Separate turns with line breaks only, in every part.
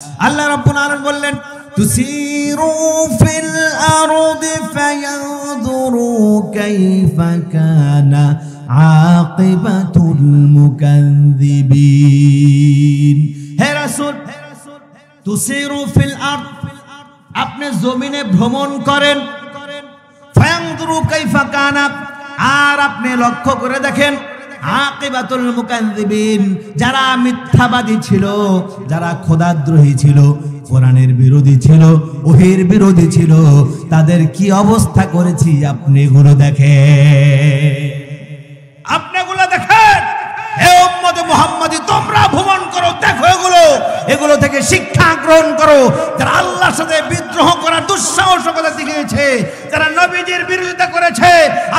আল্লাহ রাব্বুল আলামিন বললেন তুসিরু ফিল আরদি ফায়ানজুরু কাইফা কানা আকিবাতুল মুকাজ্জিবিন। হে রাসূল, তুসিরু ফিল আরদ, আপনি জমিনে ভ্রমণ করেন, ফায়ানজুরু কাইফা কানা, আর আপনি লক্ষ্য করে দেখেন আকিবাতুল মুকাজ্জিবিন, যারা মিথ্যাবাদী ছিল, যারা খোদাদ্রোহী ছিল, কোরআনের বিরোধী ছিল, ওহীর বিরোধী ছিল, তাদের কি অবস্থা করেছি আপনি এগুলো দেখেন, আপনি এগুলো দেখেন। হে উম্মতে মুহাম্মাদি, তোমরা ভ্রমণ করো, দেখো এগুলো থেকে শিক্ষা গ্রহণ করো। যারা আল্লাহর সাথে বিদ্রোহ করার দুঃসাহসিকতা দেখিয়েছে, যারা নবীজির বিরোধিতা করেছে,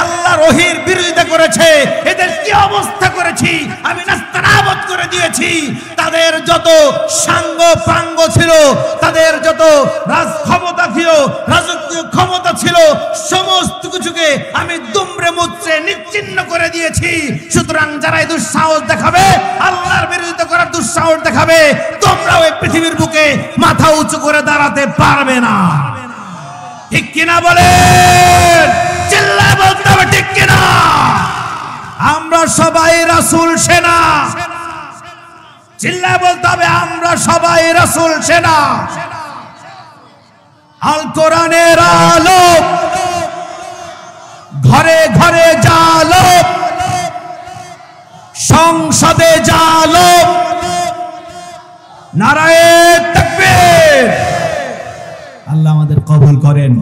আল্লাহর ওহীর বিরোধিতা করেছে, এদের কি অবস্থা করেছি আমি নাস্তানাবুদ করে দিয়েছি। তাদের যত সাঙ্গ পাঙ্গ ছিল, তাদের যত রাজ ক্ষমতা ছিল, রাজকীয় ক্ষমতা ছিল, সমস্ত কিছুকে আমি দুমড়ে মুচড়ে নিশ্চিহ্ন করে দিয়েছি। সুতরাং যারা এই দুঃসাহস দেখাবে, আল্লাহর বিরোধিতা করার দুঃসাহস দেখাবে, তোমরাও এই পৃথিবীর বুকে মাথা উঁচু করে দাঁড়াতে পারবে না। ঠিক কিনা বলেন? চিল্লায় বলতে হবে ঠিক কিনা? আমরা সবাই রাসূল সেনা। চিল্লায় বলতে হবে আমরা সবাই রাসূল সেনা। আল কোরআনের আলো ঘরে ঘরে জালো, সংসদে জালো, নারায়ে তাকবীর। আল্লাহ আমাদের কবুল করেন।